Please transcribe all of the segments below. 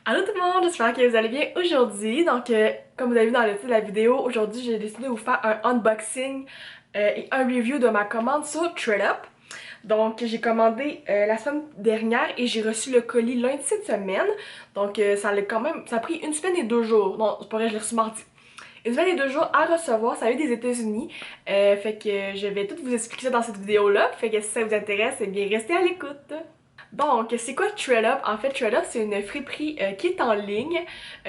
Allô tout le monde, j'espère que vous allez bien aujourd'hui. Donc, comme vous avez vu dans le titre de la vidéo, aujourd'hui j'ai décidé de vous faire un unboxing et un review de ma commande sur ThredUp. Donc, j'ai commandé la semaine dernière et j'ai reçu le colis lundi cette semaine. Donc, ça a pris une semaine et 2 jours. Non, c'est pas vrai, je l'ai reçu mardi. Une semaine et 2 jours à recevoir, ça vient des États-Unis. Fait que je vais tout vous expliquer ça dans cette vidéo-là. Fait que si ça vous intéresse, eh bien restez à l'écoute. Donc, c'est quoi ThredUp? En fait, ThredUp, c'est une friperie qui est en ligne.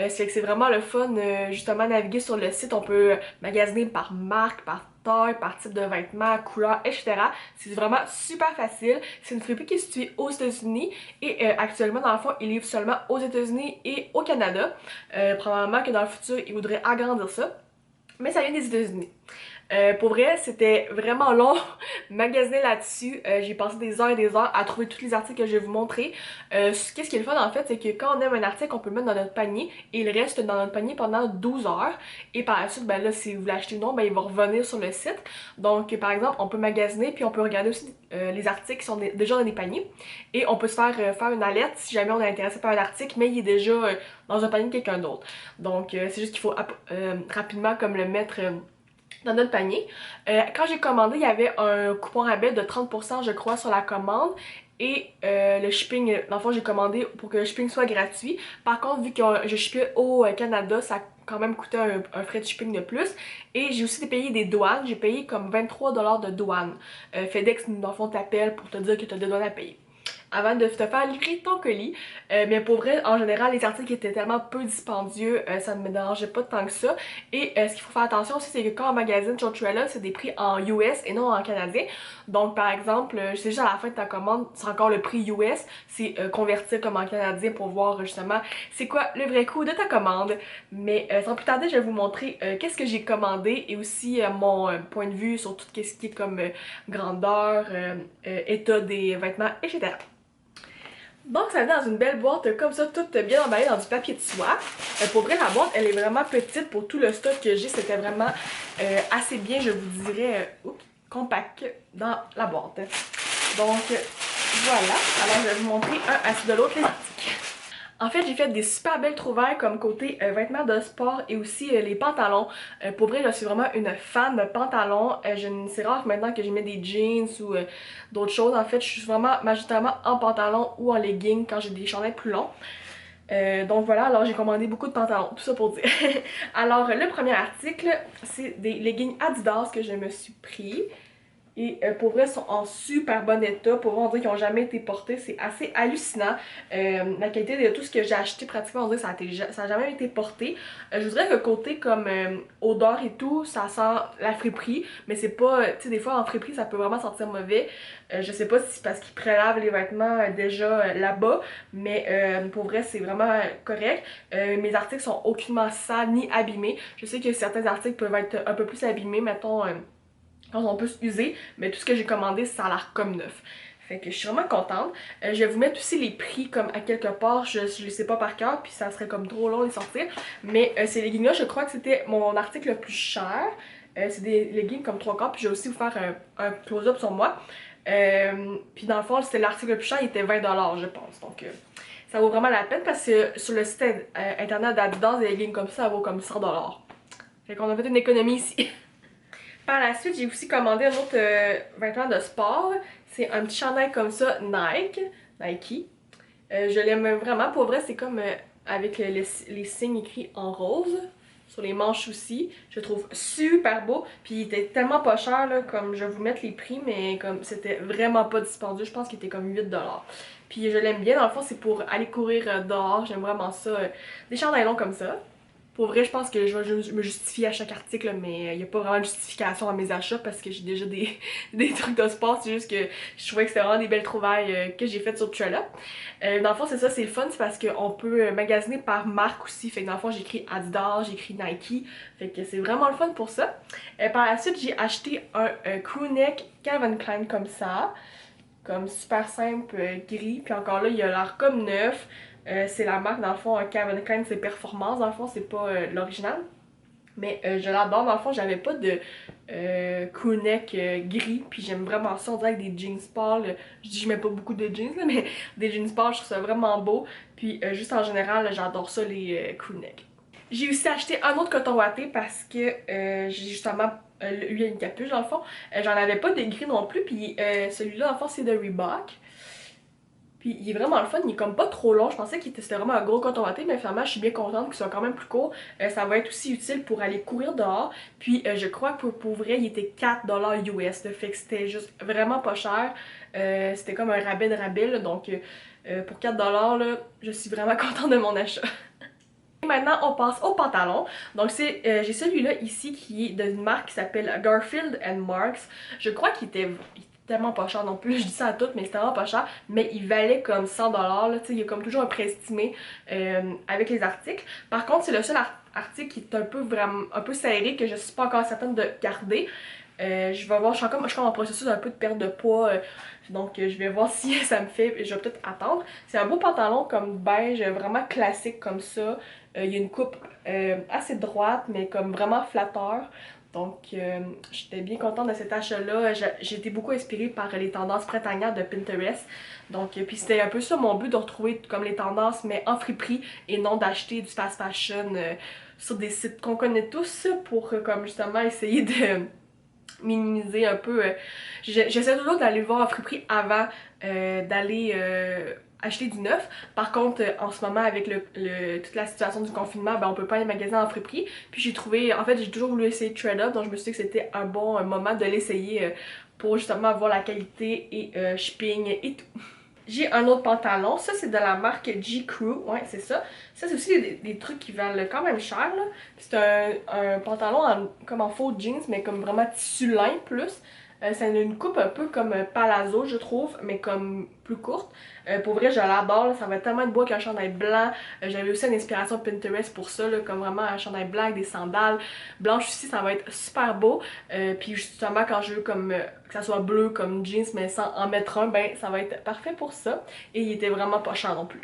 C'est vraiment le fun, justement, à naviguer sur le site. On peut magasiner par marque, par taille, par type de vêtements, couleur, etc. C'est vraiment super facile. C'est une friperie qui est située aux États-Unis et actuellement, dans le fond, ils livrent seulement aux États-Unis et au Canada. Probablement que dans le futur, ils voudraient agrandir ça. Mais ça vient des États-Unis. Pour vrai, c'était vraiment long magasiner là-dessus. J'ai passé des heures et des heures à trouver tous les articles que je vais vous montrer. Qu'est-ce qui est le fun en fait, c'est que quand on aime un article, on peut le mettre dans notre panier et il reste dans notre panier pendant 12 heures. Et par la suite, ben là, si vous l'achetez ou non, ben il va revenir sur le site. Donc, par exemple, on peut magasiner puis on peut regarder aussi les articles qui sont déjà dans des paniers. Et on peut se faire une alerte si jamais on est intéressé par un article, mais il est déjà dans un panier de quelqu'un d'autre. Donc, c'est juste qu'il faut rapidement comme le mettre dans notre panier. Quand j'ai commandé, il y avait un coupon rabais de 30% je crois sur la commande et le shipping, dans le fond j'ai commandé pour que le shipping soit gratuit. Par contre, vu que je shippais au Canada, ça a quand même coûté un frais de shipping de plus. Et j'ai aussi payé des douanes, j'ai payé comme 23$ de douane. FedEx, dans le fond, t'appelle pour te dire que tu as des douanes à payer avant de te faire livrer ton colis. Mais pour vrai, en général, les articles étaient tellement peu dispendieux, ça ne me dérangeait pas tant que ça. Et ce qu'il faut faire attention aussi, c'est que quand on magasine sur Trella, c'est des prix en US et non en canadien. Donc par exemple, c'est juste à la fin de ta commande, c'est encore le prix US, c'est convertir comme en canadien pour voir justement c'est quoi le vrai coût de ta commande. Mais sans plus tarder, je vais vous montrer qu'est-ce que j'ai commandé et aussi mon point de vue sur tout ce qui est comme grandeur, état des vêtements, etc. Donc ça vient dans une belle boîte comme ça, toute bien emballée dans du papier de soie. Pour vrai, la boîte, elle est vraiment petite pour tout le stock que j'ai. C'était vraiment assez bien, je vous dirais, compact dans la boîte. Donc voilà, alors je vais vous montrer un assis de l'autre les articles. En fait, j'ai fait des super belles trouvailles comme côté vêtements de sport et aussi les pantalons. Pour vrai, je suis vraiment une fan de pantalons. C'est rare maintenant que je mets des jeans ou d'autres choses. En fait, je suis vraiment majoritairement en pantalon ou en legging quand j'ai des chandails plus longs. Donc voilà, alors j'ai commandé beaucoup de pantalons, tout ça pour dire. Alors, le premier article, c'est des leggings Adidas que je me suis pris. Et pour vrai, ils sont en super bon état. Pour vrai, on dirait qu'ils n'ont jamais été portés. C'est assez hallucinant. La qualité de tout ce que j'ai acheté, pratiquement, on dirait que ça a jamais été porté. Je dirais que côté comme odeur et tout, ça sent la friperie. Mais c'est pas... Tu sais, des fois, en friperie, ça peut vraiment sentir mauvais. Je sais pas si c'est parce qu'ils prélavent les vêtements déjà là-bas. Mais pour vrai, c'est vraiment correct. Mes articles sont aucunement sales ni abîmés. Je sais que certains articles peuvent être un peu plus abîmés, mettons... quand on peut s'user, mais tout ce que j'ai commandé, ça a l'air comme neuf. Fait que je suis vraiment contente. Je vais vous mettre aussi les prix comme à quelque part, je les sais pas par cœur, puis ça serait comme trop long de les sortir. Mais ces leggings-là, je crois que c'était mon article le plus cher. C'est des leggings comme 3 quarts, puis je vais aussi vous faire un close-up sur moi. Puis dans le fond, c'était l'article le plus cher, il était 20$, je pense. Donc ça vaut vraiment la peine parce que sur le site internet d'Adidas, des leggings comme ça vaut comme 100$. Fait qu'on a fait une économie ici. Par la suite, j'ai aussi commandé un autre vêtement de sport. C'est un petit chandail comme ça, Nike. Je l'aime vraiment, pour vrai, c'est comme avec les signes écrits en rose. Sur les manches aussi. Je le trouve super beau. Puis il était tellement pas cher, là, comme je vais vous mettre les prix, mais comme c'était vraiment pas dispendieux. Je pense qu'il était comme 8$. Puis je l'aime bien, dans le fond, c'est pour aller courir dehors. J'aime vraiment ça. Des chandails longs comme ça. Pour vrai, je pense que je vais me justifier à chaque article, mais il n'y a pas vraiment de justification à mes achats parce que j'ai déjà des trucs de sport. C'est juste que je trouvais que c'était vraiment des belles trouvailles que j'ai faites sur Trella. Dans le fond, c'est ça, c'est le fun, c'est parce qu'on peut magasiner par marque aussi. Fait que dans le fond, j'ai écrit Adidas, j'ai écrit Nike. Fait que c'est vraiment le fun pour ça. Par la suite, j'ai acheté un crewneck Calvin Klein comme ça. Comme super simple, gris. Puis encore là, il a l'air comme neuf. C'est la marque, dans le fond, Calvin Klein, c'est Performance, dans le fond, c'est pas l'original. Mais je l'adore, dans le fond, j'avais pas de crewneck gris, puis j'aime vraiment ça, on dirait avec des jeans pâles. Je dis je mets pas beaucoup de jeans là, mais des jeans pâles, je trouve ça vraiment beau. Puis juste en général, j'adore ça les crewnecks. J'ai aussi acheté un autre coton watté parce que j'ai justement lui a une capuche dans le fond. J'en avais pas de gris non plus, puis celui-là dans le fond c'est de Reebok. Puis il est vraiment le fun, il est comme pas trop long. Je pensais qu'il c'était vraiment un gros coton watté, mais finalement je suis bien contente qu'il soit quand même plus court. Ça va être aussi utile pour aller courir dehors. Puis je crois que pour vrai il était 4$ US, là, fait que c'était juste vraiment pas cher. C'était comme un rabais de rabais, là, donc pour 4$, là, je suis vraiment contente de mon achat. Et maintenant on passe au pantalon. Donc j'ai celui-là ici qui est d'une marque qui s'appelle Garfield and Marks. Je crois qu'il était tellement pas cher non plus, je dis ça à toutes, mais c'était vraiment pas cher, mais il valait comme 100$, là, tu sais, il y a comme toujours un préestimé avec les articles. Par contre, c'est le seul article qui est un peu vraiment, un peu serré, que je suis pas encore certaine de garder. Je vais voir, je suis encore en processus d'un peu de perte de poids, donc je vais voir si ça me fait, je vais peut-être attendre. C'est un beau pantalon comme beige, vraiment classique comme ça. Il y a une coupe assez droite, mais comme vraiment flatteur. Donc j'étais bien contente de cet achat-là. J'ai été beaucoup inspirée par les tendances printanières de Pinterest. Donc puis c'était un peu ça mon but, de retrouver comme les tendances, mais en friperie et non d'acheter du fast fashion sur des sites qu'on connaît tous pour comme justement essayer de minimiser un peu. J'essaie toujours d'aller voir en friperie avant d'aller acheter du neuf. Par contre, en ce moment, avec toute la situation du confinement, ben, on peut pas aller magasiner en friperie. Puis j'ai trouvé, en fait, j'ai toujours voulu essayer Thread Up, donc je me suis dit que c'était un bon moment de l'essayer pour justement voir la qualité et shipping et tout. J'ai un autre pantalon, ça c'est de la marque G.Crew, ouais c'est ça. Ça c'est aussi des trucs qui valent quand même cher là. C'est un pantalon comme en faux jeans mais comme vraiment tissu lin plus. C'est une coupe un peu comme palazzo je trouve, mais comme plus courte. Pour vrai je l'adore, ça va tellement être beau qu'un chandail blanc. J'avais aussi une inspiration Pinterest pour ça, là, comme vraiment un chandail blanc avec des sandales blanches aussi, ça va être super beau. Puis justement quand je veux comme que ça soit bleu comme jeans mais sans en mettre un, ben ça va être parfait pour ça. Et il était vraiment pas cher non plus.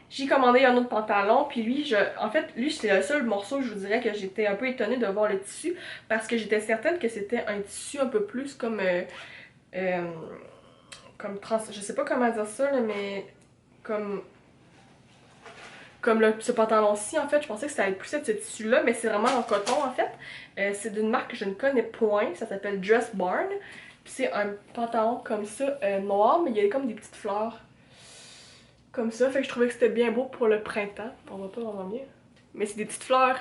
J'ai commandé un autre pantalon, puis lui, en fait, lui c'est le seul morceau, je vous dirais, que j'étais un peu étonnée de voir le tissu, parce que j'étais certaine que c'était un tissu un peu plus comme, je sais pas comment dire ça, là, mais comme, ce pantalon-ci, en fait, je pensais que ça allait être plus ce tissu-là, mais c'est vraiment en coton, en fait. C'est d'une marque que je ne connais point, ça s'appelle Dress Barn, puis c'est un pantalon comme ça, noir, mais il y a comme des petites fleurs. Comme ça, fait que je trouvais que c'était bien beau pour le printemps. On va pas vraiment mieux. Mais c'est des petites fleurs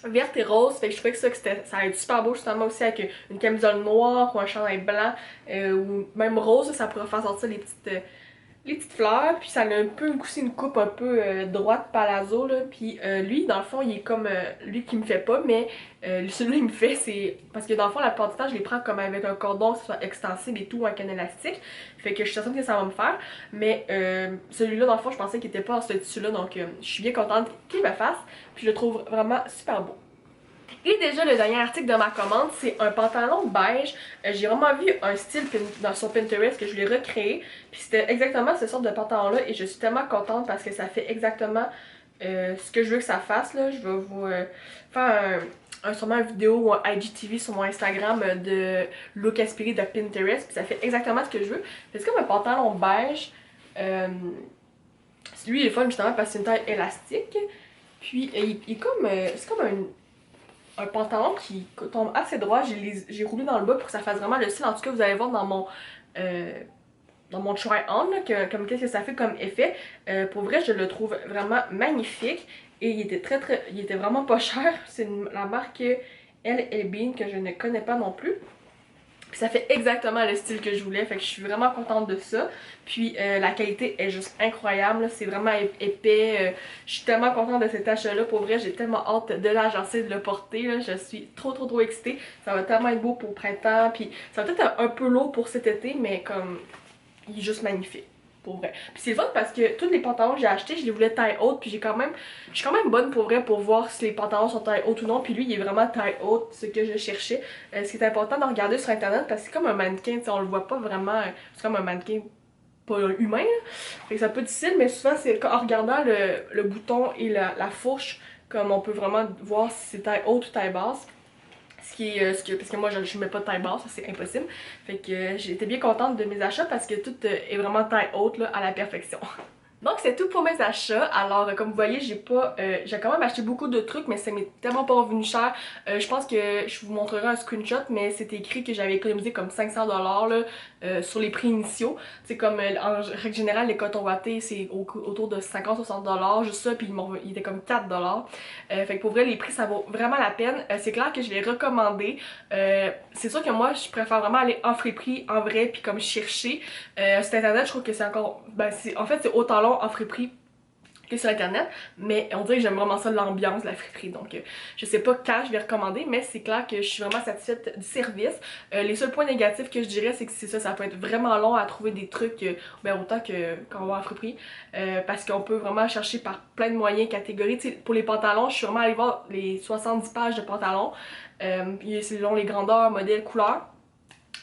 vertes et roses, fait que je trouvais que ça allait être super beau justement aussi avec une camisole noire ou un chandail blanc ou même rose, ça pourrait faire sortir les petites fleurs, puis ça a un peu aussi une coupe un peu droite palazzo là, puis lui dans le fond il est comme lui qui me fait pas, mais celui il me fait, c'est parce que dans le fond la plupart du temps je les prends comme avec un cordon que ce soit extensible et tout avec un élastique, fait que je suis certaine que ça va me faire, mais celui-là dans le fond je pensais qu'il était pas en ce tissu là, donc je suis bien contente qu'il me fasse, puis je le trouve vraiment super beau. Et déjà, le dernier article de ma commande, c'est un pantalon beige. J'ai vraiment vu un style sur Pinterest que je l'ai recréé. Puis c'était exactement ce sorte de pantalon-là et je suis tellement contente parce que ça fait exactement ce que je veux que ça fasse. Là. Je vais vous faire sûrement une vidéo ou un IGTV sur mon Instagram de look inspiré de Pinterest. Puis ça fait exactement ce que je veux. C'est comme un pantalon beige. Lui, il est fun justement parce que c'est une taille élastique. Puis il est comme... c'est comme un pantalon qui tombe assez droit. J'ai roulé dans le bas pour que ça fasse vraiment le style. En tout cas, vous allez voir dans mon try-on, comme qu'est-ce que ça fait comme effet. Pour vrai, je le trouve vraiment magnifique. Et il était vraiment pas cher. C'est la marque L.A. Bean que je ne connais pas non plus. Puis ça fait exactement le style que je voulais, fait que je suis vraiment contente de ça. Puis la qualité est juste incroyable, c'est vraiment épais. Je suis tellement contente de cet achat-là, pour vrai, j'ai tellement hâte de l'agencer, de le porter. Là. Je suis trop excitée. Ça va tellement être beau pour le printemps, puis ça va peut-être un peu lourd pour cet été, mais comme il est juste magnifique. Pour vrai. Puis c'est le fun parce que tous les pantalons que j'ai achetés, je les voulais taille haute, puis je suis quand même bonne pour vrai pour voir si les pantalons sont taille haute ou non, puis lui il est vraiment taille haute, ce que je cherchais. Ce qui est important de regarder sur internet parce que c'est comme un mannequin, on le voit pas vraiment, c'est comme un mannequin pas humain, là. Fait que c'est un peu difficile, mais souvent c'est en regardant le bouton et la fourche, comme on peut vraiment voir si c'est taille haute ou taille basse. Parce que moi je mets pas de taille basse, ça c'est impossible. Fait que j'ai été bien contente de mes achats parce que tout est vraiment taille haute là, à la perfection. Donc c'est tout pour mes achats. Alors comme vous voyez, j'ai quand même acheté beaucoup de trucs, mais ça m'est tellement pas revenu cher. Je pense que je vous montrerai un screenshot, mais c'était écrit que j'avais économisé comme 500$ là, sur les prix initiaux. C'est comme en règle générale, les cotons wattés c'est autour de 50-60$, juste ça, puis il était comme 4$. Fait que pour vrai, les prix ça vaut vraiment la peine. C'est clair que je l'ai recommandé. C'est sûr que moi je préfère vraiment aller en friperie, en vrai, puis comme chercher. Sur internet, je trouve que c'est encore. Ben, en fait, c'est autant long en friperie que sur internet, mais on dirait que j'aime vraiment ça, l'ambiance de la friperie. Donc, je sais pas quand je vais recommander, mais c'est clair que je suis vraiment satisfaite du service. Les seuls points négatifs que je dirais, c'est que c'est ça peut être vraiment long à trouver des trucs, ben autant que quand on va en friperie, parce qu'on peut vraiment chercher par plein de moyens, catégories. T'sais, pour les pantalons, je suis vraiment allée voir les 70 pages de pantalons, puis selon les grandeurs, modèles, couleurs.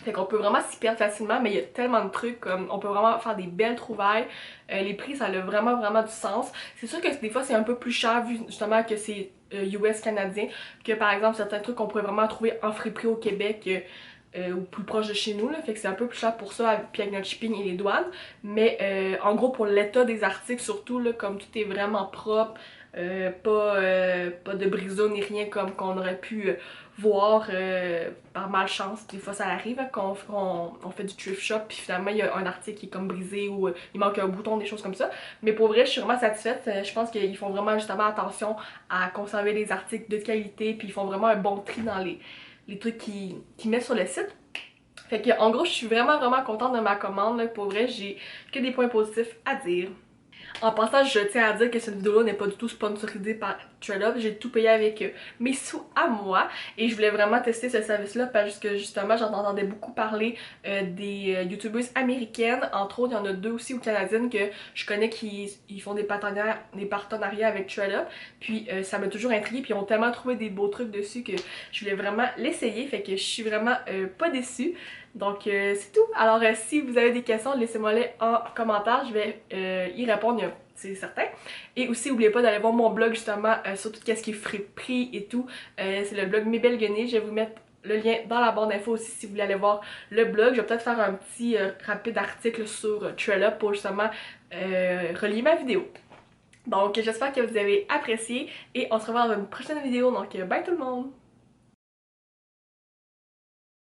Fait qu'on peut vraiment s'y perdre facilement, mais il y a tellement de trucs, comme on peut vraiment faire des belles trouvailles. Les prix, ça a vraiment du sens. C'est sûr que des fois, c'est un peu plus cher vu justement que c'est US canadien, que par exemple certains trucs qu'on pourrait vraiment trouver en friperie au Québec ou plus proche de chez nous, là. Fait que c'est un peu plus cher pour ça, puis avec notre shipping et les douanes. Mais en gros, pour l'état des articles, surtout, là, comme tout est vraiment propre, pas de brisure ni rien comme qu'on aurait pu voir par malchance. Des fois ça arrive hein, quand on fait du thrift shop puis finalement il y a un article qui est comme brisé ou il manque un bouton, des choses comme ça. Mais pour vrai je suis vraiment satisfaite. Je pense qu'ils font vraiment justement attention à conserver les articles de qualité puis ils font vraiment un bon tri dans les trucs qu'ils mettent sur le site. Fait que en gros je suis vraiment contente de ma commande là. Pour vrai j'ai que des points positifs à dire. En passant, je tiens à dire que cette vidéo-là n'est pas du tout sponsorisée par ThredUp. J'ai tout payé avec mes sous à moi et je voulais vraiment tester ce service-là parce que justement j'en entendais beaucoup parler des youtubeuses américaines. Entre autres, il y en a deux aussi ou canadiennes que je connais qui ils font des partenariats avec ThredUp. Puis ça m'a toujours intriguée puis ils ont tellement trouvé des beaux trucs dessus que je voulais vraiment l'essayer. Fait que je suis vraiment pas déçue. Donc c'est tout. Alors si vous avez des questions, laissez-moi-les en commentaire, je vais y répondre, c'est certain. Et aussi n'oubliez pas d'aller voir mon blog justement sur tout ce qui est friperie et tout. C'est le blog Mes Belles Guenilles, je vais vous mettre le lien dans la barre d'infos aussi si vous voulez aller voir le blog. Je vais peut-être faire un petit rapide article sur ThredUp pour justement relier ma vidéo. Donc j'espère que vous avez apprécié et on se revoit dans une prochaine vidéo, donc bye tout le monde!